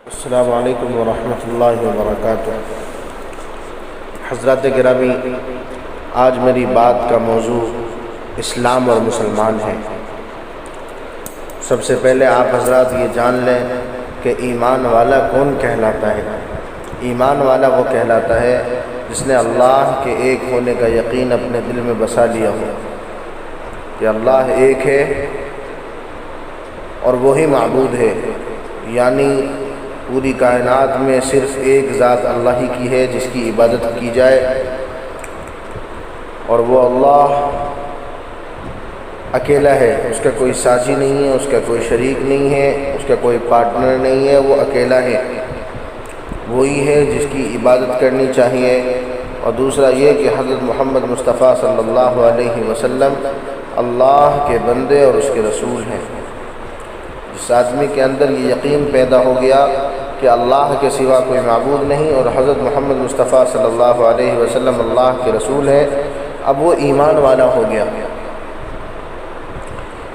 السلام علیکم ورحمۃ اللہ وبرکاتہ۔ حضرات گرامی، آج میری بات کا موضوع اسلام اور مسلمان ہے۔ سب سے پہلے آپ حضرات یہ جان لیں کہ ایمان والا کون کہلاتا ہے۔ ایمان والا وہ کہلاتا ہے جس نے اللہ کے ایک ہونے کا یقین اپنے دل میں بسا لیا ہو کہ اللہ ایک ہے اور وہی معبود ہے، یعنی پوری کائنات میں صرف ایک ذات اللہ ہی کی ہے جس کی عبادت کی جائے، اور وہ اللہ اکیلا ہے، اس کا کوئی ساتھی نہیں ہے، اس کا کوئی شریک نہیں ہے، اس کا کوئی پارٹنر نہیں ہے، وہ اکیلا ہے، وہی ہے جس کی عبادت کرنی چاہیے۔ اور دوسرا یہ کہ حضرت محمد مصطفیٰ صلی اللہ علیہ وسلم اللہ کے بندے اور اس کے رسول ہیں۔ جس آدمی کے اندر یہ یقین پیدا ہو گیا کہ اللہ کے سوا کوئی معبود نہیں اور حضرت محمد مصطفیٰ صلی اللہ علیہ وسلم اللہ کے رسول ہیں، اب وہ ایمان والا ہو گیا،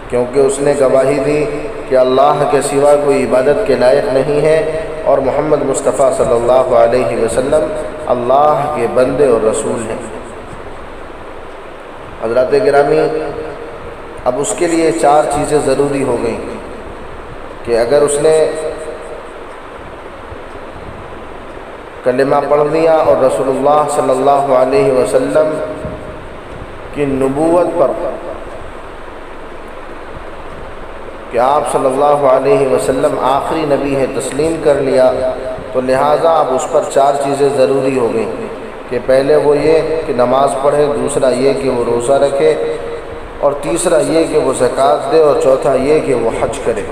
کیونکہ اس نے گواہی دی کہ اللہ کے سوا کوئی عبادت کے لائق نہیں ہے اور محمد مصطفیٰ صلی اللہ علیہ وسلم اللہ کے بندے اور رسول ہیں۔ حضرات گرامی، اب اس کے لیے چار چیزیں ضروری ہو گئیں کہ اگر اس نے کلمہ پڑھ لیا اور رسول اللہ صلی اللہ علیہ وسلم کی نبوت پر کہ آپ صلی اللہ علیہ وسلم آخری نبی ہے تسلیم کر لیا، تو لہٰذا اب اس پر چار چیزیں ضروری ہو گئیں کہ پہلے وہ یہ کہ نماز پڑھے، دوسرا یہ کہ وہ روزہ رکھے، اور تیسرا یہ کہ وہ زکوٰۃ دے، اور چوتھا یہ کہ وہ حج کرے۔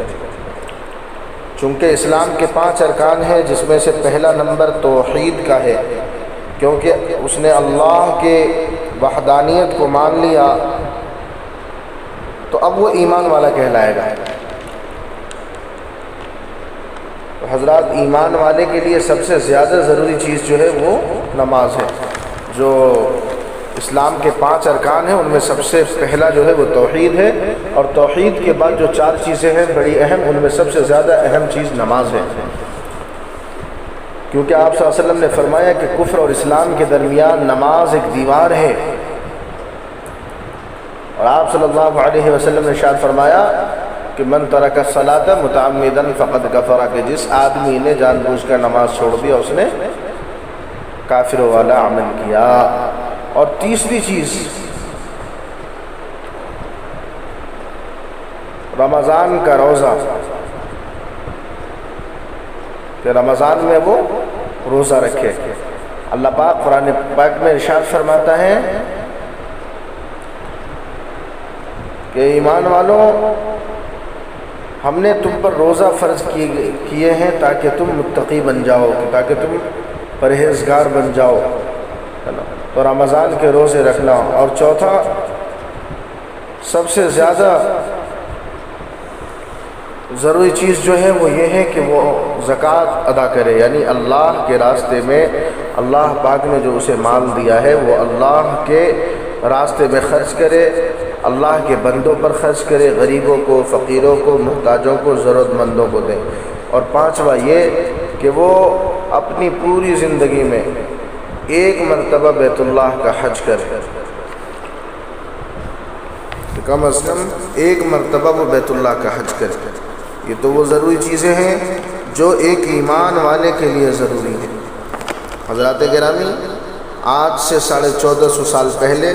چونکہ اسلام کے 5 ارکان ہیں، جس میں سے پہلا نمبر توحید کا ہے، کیونکہ اس نے اللہ کے وحدانیت کو مان لیا تو اب وہ ایمان والا کہلائے گا۔ تو حضرات، ایمان والے کے لیے سب سے زیادہ ضروری چیز جو ہے وہ نماز ہے۔ جو اسلام کے 5 ارکان ہیں ان میں سب سے پہلا جو ہے وہ توحید ہے، اور توحید کے بعد جو 4 چیزیں ہیں بڑی اہم، ان میں سب سے زیادہ اہم چیز نماز ہے، کیونکہ آپ صلی اللہ علیہ وسلم نے فرمایا کہ کفر اور اسلام کے درمیان نماز ایک دیوار ہے، اور آپ صلی اللہ علیہ وسلم نے ارشاد فرمایا کہ من ترک الصلاۃ متعمدا فقد کفر، کہ جس آدمی نے جان بوجھ کر نماز چھوڑ دیا اس نے کافروں والا عمل کیا۔ اور تیسری چیز رمضان کا روزہ، کہ رمضان میں وہ روزہ رکھے۔ اللہ پاک قرآن پاک میں ارشاد فرماتا ہے کہ ایمان والوں، ہم نے تم پر روزہ فرض کیے ہیں تاکہ تم متقی بن جاؤ، تاکہ تم پرہیزگار بن جاؤ، تو رمضان کے روزے رکھنا۔ اور چوتھا سب سے زیادہ ضروری چیز جو ہے وہ یہ ہے کہ وہ زکوٰۃ ادا کرے، یعنی اللہ کے راستے میں اللہ پاک نے جو اسے مال دیا ہے وہ اللہ کے راستے میں خرچ کرے، اللہ کے بندوں پر خرچ کرے، غریبوں کو، فقیروں کو، محتاجوں کو، ضرورت مندوں کو دے۔ اور پانچواں یہ کہ وہ اپنی پوری زندگی میں ایک مرتبہ بیت اللہ کا حج کرے، کم از کم ایک مرتبہ وہ بیت اللہ کا حج کرے۔ یہ تو وہ ضروری چیزیں ہیں جو ایک ایمان والے کے لیے ضروری ہیں۔ حضرات گرامی، آج سے 1450 سال پہلے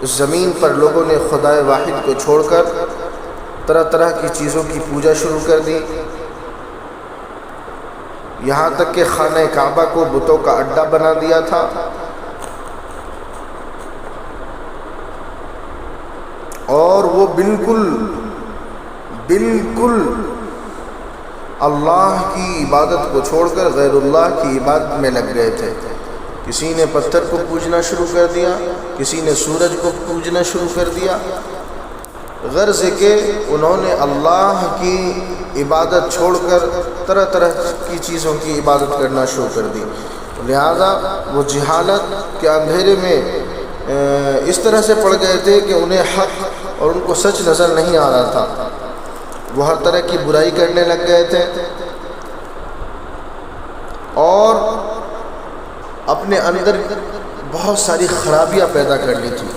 اس زمین پر لوگوں نے خدائے واحد کو چھوڑ کر طرح طرح کی چیزوں کی پوجا شروع کر دی، یہاں تک کہ خانہ کعبہ کو بتوں کا اڈا بنا دیا تھا، اور وہ بالکل اللہ کی عبادت کو چھوڑ کر غیر اللہ کی عبادت میں لگ گئے تھے۔ کسی نے پتھر کو پوجنا شروع کر دیا، کسی نے سورج کو پوجنا شروع کر دیا، غرض کہ انہوں نے اللہ کی عبادت چھوڑ کر طرح طرح کی چیزوں کی عبادت کرنا شروع کر دی۔ لہذا وہ جہالت کے اندھیرے میں اس طرح سے پڑ گئے تھے کہ انہیں حق اور ان کو سچ نظر نہیں آ رہا تھا، وہ ہر طرح کی برائی کرنے لگ گئے تھے، اور اپنے اندر بہت ساری خرابیاں پیدا کر لی تھی۔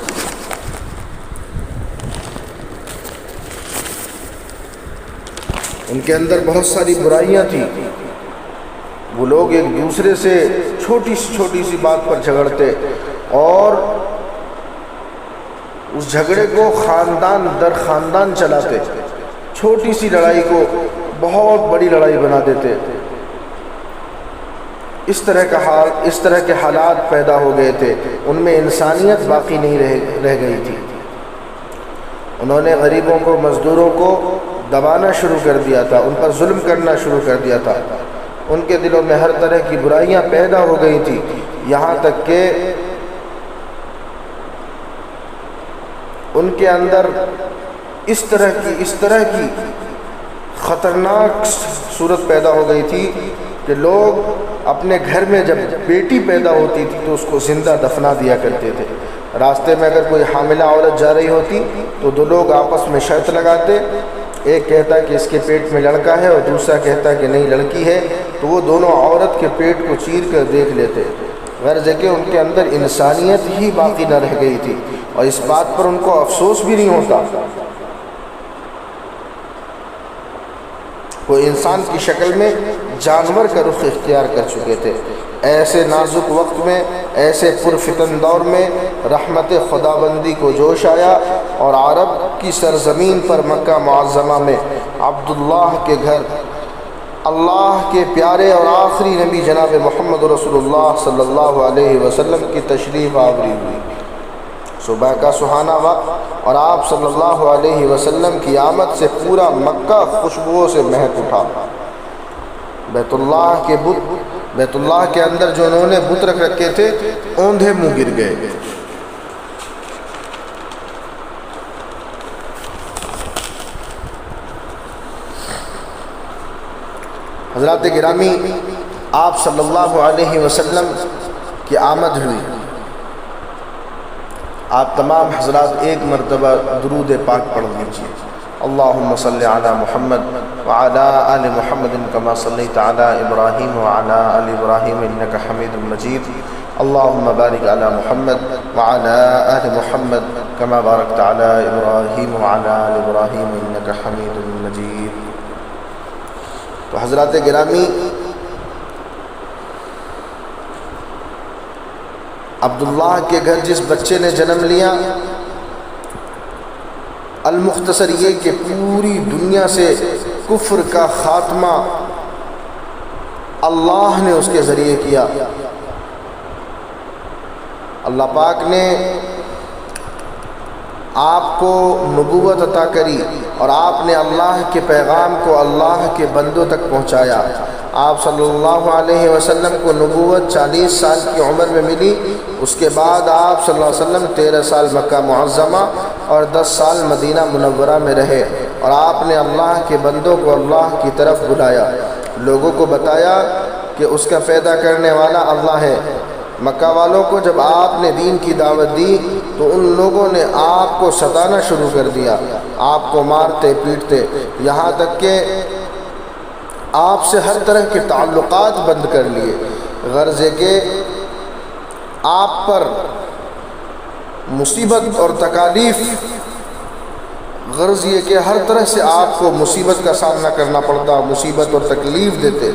ان کے اندر بہت ساری برائیاں تھیں۔ وہ لوگ ایک دوسرے سے چھوٹی سی بات پر جھگڑتے اور اس جھگڑے کو خاندان در خاندان چلاتے، چھوٹی سی لڑائی کو بہت بڑی لڑائی بنا دیتے۔ اس طرح کے حالات پیدا ہو گئے تھے، ان میں انسانیت باقی نہیں رہ گئی تھی۔ انہوں نے غریبوں کو، مزدوروں کو دبانا شروع کر دیا تھا، ان پر ظلم کرنا شروع کر دیا تھا۔ ان کے دلوں میں ہر طرح کی برائیاں پیدا ہو گئی تھی، یہاں تک کہ ان کے اندر اس طرح کی خطرناک صورت پیدا ہو گئی تھی کہ لوگ اپنے گھر میں جب بیٹی پیدا ہوتی تھی تو اس کو زندہ دفنا دیا کرتے تھے۔ راستے میں اگر کوئی حاملہ عورت جا رہی ہوتی تو دو لوگ آپس میں شرط لگاتے، ایک کہتا کہ اس کے پیٹ میں لڑکا ہے اور دوسرا کہتا کہ نہیں لڑکی ہے، تو وہ دونوں عورت کے پیٹ کو چیر کر دیکھ لیتے، غرض ہے کہ ان کے اندر انسانیت ہی باقی نہ رہ گئی تھی، اور اس بات پر ان کو افسوس بھی نہیں ہوتا۔ وہ انسان کی شکل میں جانور کا رخ اختیار کر چکے تھے۔ ایسے نازک وقت میں، ایسے پرفتن دور میں رحمت خداوندی کو جوش آیا، اور عرب کی سرزمین پر مکہ معظمہ میں عبداللہ کے گھر اللہ کے پیارے اور آخری نبی جناب محمد رسول اللہ صلی اللہ علیہ وسلم کی تشریف آوری ہوئی۔ صبح کا سہانا وقت اور آپ صلی اللہ علیہ وسلم کی آمد سے پورا مکہ خوشبوؤں سے مہک اٹھا۔ بیت اللہ کے اندر جو انہوں نے بت رکھ رکھے تھے، اوندھے منہ گر گئے۔ حضرات گرامی، آپ صلی اللہ علیہ وسلم کی آمد ہوئی۔ آپ تمام حضرات ایک مرتبہ درود پاک پڑھ لیجیے۔ اللہم صلی علی محمد وعلی آل محمد کما صلیت علی ابراہیم وعلی آل ابراہیم انک حمید مجید۔ اللہم بارک علی محمد وعلی آل محمد کما بارکت علی ابراہیم وعلی آل ابراہیم انک حمید مجید۔ تو حضرات گرامی، عبداللہ کے گھر جس بچے نے جنم لیا، المختصر یہ کہ پوری دنیا سے کفر کا خاتمہ اللہ نے اس کے ذریعے کیا۔ اللہ پاک نے آپ کو نبوت عطا کری اور آپ نے اللہ کے پیغام کو اللہ کے بندوں تک پہنچایا۔ آپ صلی اللہ علیہ وسلم کو نبوت 40 سال کی عمر میں ملی۔ اس کے بعد آپ صلی اللہ علیہ وسلم 13 سال مکہ معظمہ اور 10 سال مدینہ منورہ میں رہے، اور آپ نے اللہ کے بندوں کو اللہ کی طرف بلایا، لوگوں کو بتایا کہ اس کا پیدا کرنے والا اللہ ہے۔ مکہ والوں کو جب آپ نے دین کی دعوت دی تو ان لوگوں نے آپ کو ستانا شروع کر دیا، آپ کو مارتے پیٹتے، یہاں تک کہ آپ سے ہر طرح کے تعلقات بند کر لیے، غرض ہے کہ آپ پر مصیبت اور تکالیف، غرض یہ کہ ہر طرح سے آپ کو مصیبت کا سامنا کرنا پڑتا، مصیبت اور تکلیف دیتے۔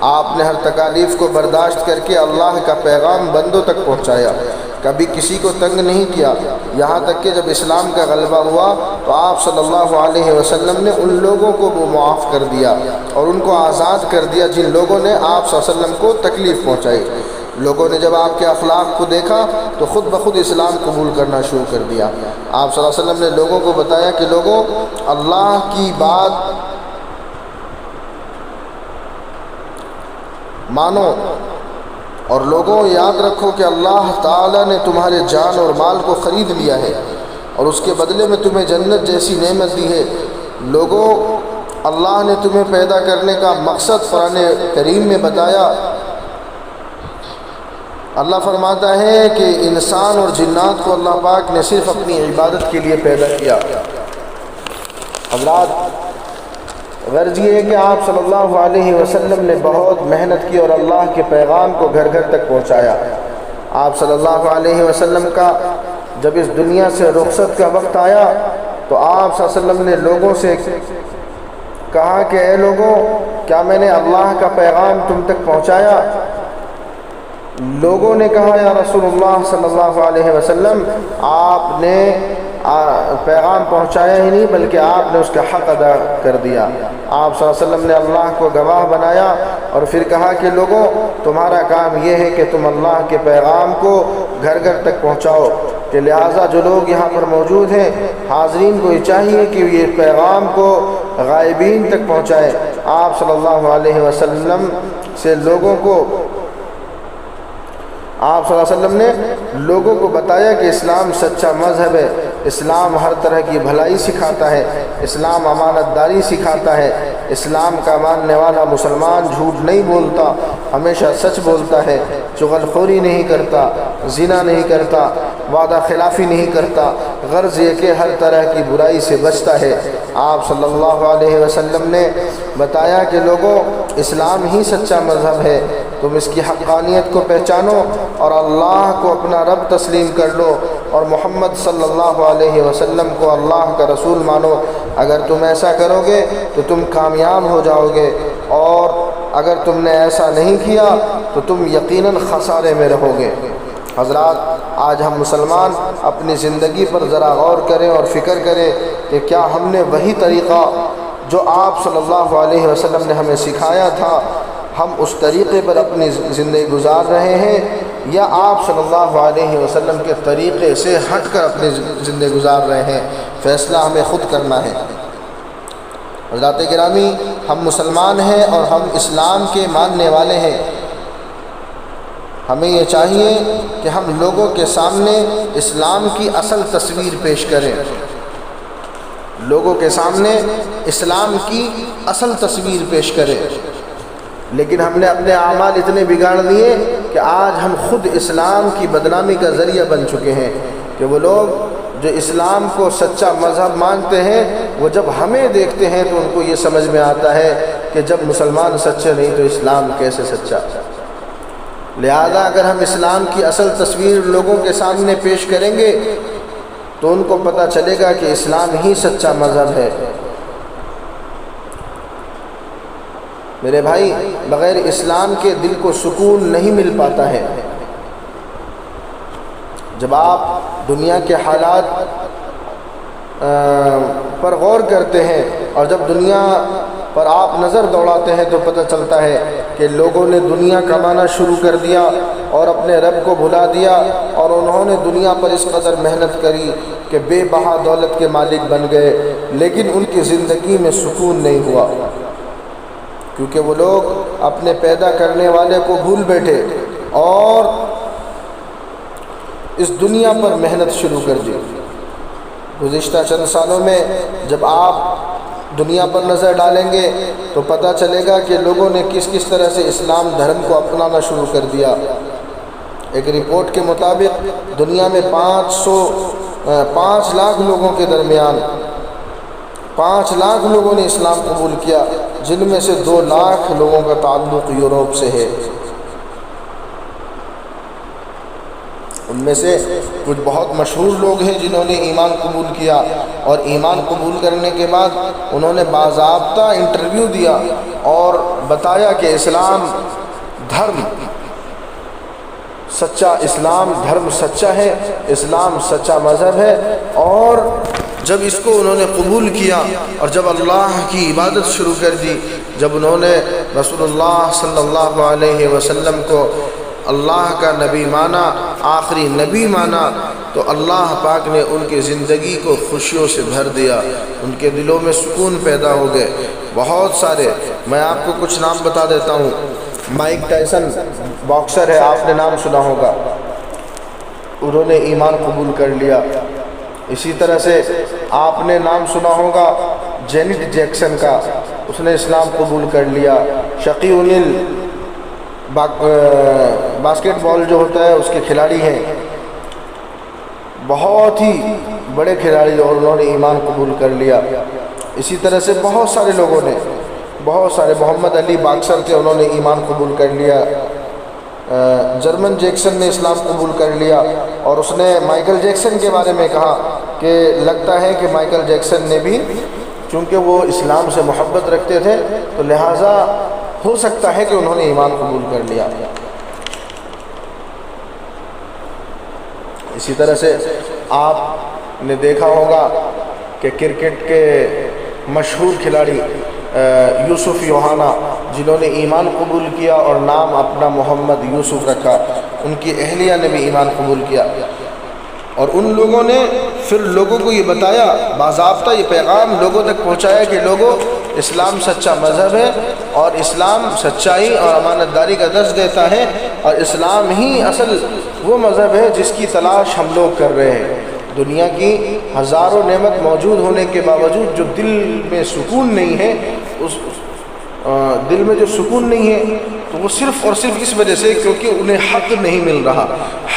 آپ نے ہر تکالیف کو برداشت کر کے اللہ کا پیغام بندوں تک پہنچایا، کبھی کسی کو تنگ نہیں کیا، یہاں تک کہ جب اسلام کا غلبہ ہوا تو آپ صلی اللہ علیہ وسلم نے ان لوگوں کو وہ معاف کر دیا اور ان کو آزاد کر دیا جن لوگوں نے آپ صلی اللہ علیہ وسلم کو تکلیف پہنچائی۔ لوگوں نے جب آپ کے اخلاق کو دیکھا تو خود بخود اسلام قبول کرنا شروع کر دیا۔ آپ صلی اللہ علیہ وسلم نے لوگوں کو بتایا کہ لوگوں، اللہ کی بات مانو، اور لوگوں یاد رکھو کہ اللہ تعالیٰ نے تمہارے جان اور مال کو خرید لیا ہے اور اس کے بدلے میں تمہیں جنت جیسی نعمت دی ہے۔ لوگوں، اللہ نے تمہیں پیدا کرنے کا مقصد قرآن کریم میں بتایا۔ اللہ فرماتا ہے کہ انسان اور جنات کو اللہ پاک نے صرف اپنی عبادت کے لیے پیدا کیا۔ حضرات، غرض یہ ہے کہ آپ صلی اللہ علیہ وسلم نے بہت محنت کی اور اللہ کے پیغام کو گھر گھر تک پہنچایا۔ آپ صلی اللہ علیہ وسلم کا جب اس دنیا سے رخصت کا وقت آیا تو آپ صلی اللہ علیہ وسلم نے لوگوں سے کہا کہ اے لوگوں، کیا میں نے اللہ کا پیغام تم تک پہنچایا؟ لوگوں نے کہا یا رسول اللہ صلی اللہ علیہ وسلم، آپ نے پیغام پہنچایا ہی نہیں بلکہ آپ نے اس کا حق ادا کر دیا۔ آپ صلی اللہ علیہ وسلم نے اللہ کو گواہ بنایا اور پھر کہا کہ لوگوں، تمہارا کام یہ ہے کہ تم اللہ کے پیغام کو گھر گھر تک پہنچاؤ، کہ لہٰذا جو لوگ یہاں پر موجود ہیں حاضرین کو یہ چاہیے کہ یہ پیغام کو غائبین تک پہنچائے۔ آپ صلی اللہ علیہ وسلم سے لوگوں کو آپ صلی اللہ علیہ وسلم نے لوگوں کو بتایا کہ اسلام سچا مذہب ہے، اسلام ہر طرح کی بھلائی سکھاتا ہے، اسلام امانت داری سکھاتا ہے، اسلام کا ماننے والا مسلمان جھوٹ نہیں بولتا، ہمیشہ سچ بولتا ہے، چغل خوری نہیں کرتا، زنا نہیں کرتا، وعدہ خلافی نہیں کرتا، غرض یہ کہ ہر طرح کی برائی سے بچتا ہے۔ آپ صلی اللہ علیہ وسلم نے بتایا کہ لوگوں، اسلام ہی سچا مذہب ہے، تم اس کی حقانیت کو پہچانو اور اللہ کو اپنا رب تسلیم کر لو اور محمد صلی اللہ علیہ وسلم کو اللہ کا رسول مانو۔ اگر تم ایسا کرو گے تو تم کامیاب ہو جاؤ گے، اور اگر تم نے ایسا نہیں کیا تو تم یقیناً خسارے میں رہو گے۔ حضرات، آج ہم مسلمان اپنی زندگی پر ذرا غور کریں اور فکر کریں کہ کیا ہم نے وہی طریقہ جو آپ صلی اللہ علیہ وسلم نے ہمیں سکھایا تھا، ہم اس طریقے پر اپنی زندگی گزار رہے ہیں، یا آپ صلی اللہ علیہ وسلم کے طریقے سے ہٹ کر اپنی زندگی گزار رہے ہیں؟ فیصلہ ہمیں خود کرنا ہے۔ حضرات گرامی، ہم مسلمان ہیں اور ہم اسلام کے ماننے والے ہیں۔ ہمیں یہ چاہیے کہ ہم لوگوں کے سامنے اسلام کی اصل تصویر پیش کریں، لوگوں کے سامنے اسلام کی اصل تصویر پیش کریں، لیکن ہم نے اپنے اعمال اتنے بگاڑ لیے کہ آج ہم خود اسلام کی بدنامی کا ذریعہ بن چکے ہیں، کہ وہ لوگ جو اسلام کو سچا مذہب مانتے ہیں وہ جب ہمیں دیکھتے ہیں تو ان کو یہ سمجھ میں آتا ہے کہ جب مسلمان سچے نہیں تو اسلام کیسے سچا۔ لہذا اگر ہم اسلام کی اصل تصویر لوگوں کے سامنے پیش کریں گے تو ان کو پتہ چلے گا کہ اسلام ہی سچا مذہب ہے۔ میرے بھائی، بغیر اسلام کے دل کو سکون نہیں مل پاتا ہے۔ جب آپ دنیا کے حالات پر غور کرتے ہیں اور جب دنیا پر آپ نظر دوڑاتے ہیں تو پتہ چلتا ہے کہ لوگوں نے دنیا کمانا شروع کر دیا اور اپنے رب کو بھلا دیا، اور انہوں نے دنیا پر اس قدر محنت کری کہ بے بہا دولت کے مالک بن گئے، لیکن ان کی زندگی میں سکون نہیں ہوا، کیونکہ وہ لوگ اپنے پیدا کرنے والے کو بھول بیٹھے اور اس دنیا پر محنت شروع کر دی۔ گزشتہ چند سالوں میں جب آپ دنیا پر نظر ڈالیں گے تو پتہ چلے گا کہ لوگوں نے کس کس طرح سے اسلام دھرم کو اپنانا شروع کر دیا۔ ایک رپورٹ کے مطابق دنیا میں 5 لاکھ لوگوں کے درمیان 5 لاکھ لوگوں نے اسلام قبول کیا، جن میں سے 2 لاکھ لوگوں کا تعلق یورپ سے ہے۔ ان میں سے کچھ بہت مشہور لوگ ہیں جنہوں نے ایمان قبول کیا، اور ایمان قبول کرنے کے بعد انہوں نے باضابطہ انٹرویو دیا اور بتایا کہ اسلام دھرم سچا، اسلام دھرم سچا ہے، اسلام سچا مذہب ہے۔ اور جب اس کو انہوں نے قبول کیا اور جب اللہ کی عبادت شروع کر دی، جب انہوں نے رسول اللہ صلی اللہ علیہ وسلم کو اللہ کا نبی مانا، آخری نبی مانا، تو اللہ پاک نے ان کی زندگی کو خوشیوں سے بھر دیا، ان کے دلوں میں سکون پیدا ہو گئے۔ بہت سارے، میں آپ کو کچھ نام بتا دیتا ہوں۔ مائک ٹائسن باکسر ہے، آپ نے نام سنا ہوگا، انہوں نے ایمان قبول کر لیا۔ اسی طرح سے آپ نے نام سنا ہوگا جینٹ جیکسن کا، اس نے اسلام قبول کر لیا۔ شقی اونیل باسکٹ بال جو ہوتا ہے اس کے کھلاڑی ہیں، بہت ہی بڑے کھلاڑی، اور انہوں نے ایمان قبول کر لیا۔ اسی طرح سے بہت سارے لوگوں نے بہت سارے محمد علی باکسر تھے، انہوں نے ایمان قبول کر لیا، جرمن جیکسن نے اسلام قبول کر لیا، اور اس نے مائیکل جیکسن کے بارے میں کہا کہ لگتا ہے کہ مائیکل جیکسن نے بھی، چونکہ وہ اسلام سے محبت رکھتے تھے تو لہٰذا ہو سکتا ہے کہ انہوں نے ایمان قبول کر لیا۔ اسی طرح سے آپ نے دیکھا ہوگا کہ کرکٹ کے مشہور کھلاڑی یوسف یوہانا، جنہوں نے ایمان قبول کیا اور نام اپنا محمد یوسف رکھا، ان کی اہلیہ نے بھی ایمان قبول کیا، اور ان لوگوں نے پھر لوگوں کو یہ بتایا، باضابطہ یہ پیغام لوگوں تک پہنچایا کہ لوگوں، اسلام سچا مذہب ہے، اور اسلام سچائی اور امانت داری کا درس دیتا ہے، اور اسلام ہی اصل وہ مذہب ہے جس کی تلاش ہم لوگ کر رہے ہیں۔ دنیا کی ہزاروں نعمت موجود ہونے کے باوجود جو دل میں سکون نہیں ہے، اس دل میں جو سکون نہیں ہے تو وہ صرف اور صرف اس وجہ سے کیونکہ انہیں حق نہیں مل رہا،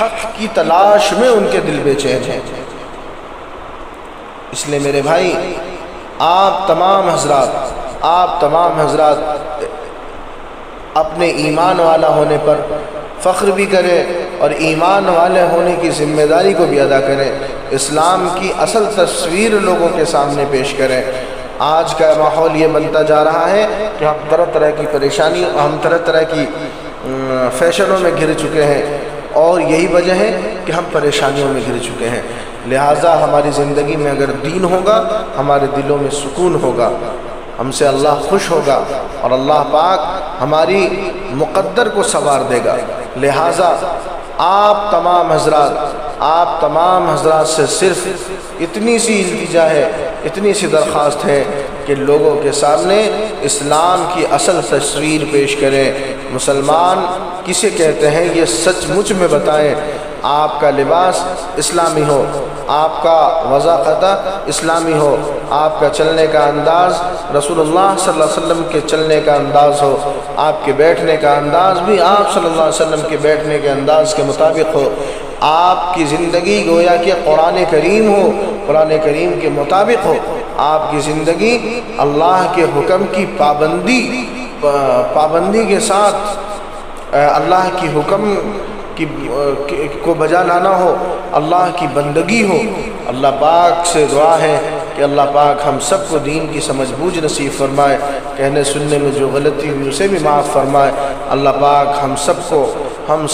حق کی تلاش میں ان کے دل بے چین ہیں۔ اس لیے میرے بھائی، آپ تمام حضرات اپنے ایمان والا ہونے پر فخر بھی کریں اور ایمان والے ہونے کی ذمہ داری کو بھی ادا کریں، اسلام کی اصل تصویر لوگوں کے سامنے پیش کریں۔ آج کا ماحول یہ بنتا جا رہا ہے کہ ہم طرح طرح کی پریشانی، ہم طرح طرح کی فیشنوں میں گھر چکے ہیں، اور یہی وجہ ہے کہ ہم پریشانیوں میں گھر چکے ہیں۔ لہٰذا ہماری زندگی میں اگر دین ہوگا، ہمارے دلوں میں سکون ہوگا، ہم سے اللہ خوش ہوگا، اور اللہ پاک ہماری مقدر کو سنوار دے گا۔ لہٰذا آپ تمام حضرات سے صرف اتنی سی التجا ہے، اتنی سی درخواست ہے کہ لوگوں کے سامنے اسلام کی اصل تصویر پیش کریں۔ مسلمان کسے کہتے ہیں یہ سچ مچ میں بتائیں۔ آپ کا لباس اسلامی ہو، آپ کا وضاحتہ اسلامی ہو، آپ کا چلنے کا انداز رسول اللہ صلی اللہ علیہ وسلم کے چلنے کا انداز ہو، آپ کے بیٹھنے کا انداز بھی آپ صلی اللہ علیہ وسلم کے بیٹھنے کے انداز کے مطابق ہو، آپ کی زندگی گویا کہ قرآن کریم ہو، قرآن کریم کے مطابق ہو، آپ کی زندگی اللہ کے حکم کی پابندی کے ساتھ اللہ کی حکم کو بجا لانا ہو، اللہ کی بندگی ہو۔ اللہ پاک سے دعا ہے کہ اللہ پاک ہم سب کو دین کی سمجھ بوجھ نصیب فرمائے، کہنے سننے میں جو غلطی ہوئی اسے بھی معاف فرمائے۔ اللہ پاک ہم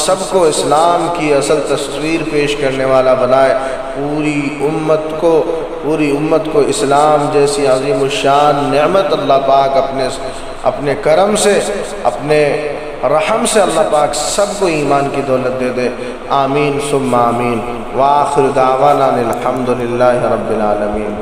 سب کو اسلام کی اصل تصویر پیش کرنے والا بنائے، پوری امت کو اسلام جیسی عظیم الشان نعمت اللہ پاک اپنے کرم سے، اپنے رحم سے اللہ پاک سب کو ایمان کی دولت دے دے۔ آمین ثم آمین۔ وآخر دعوانا الحمد للہ رب العالمین۔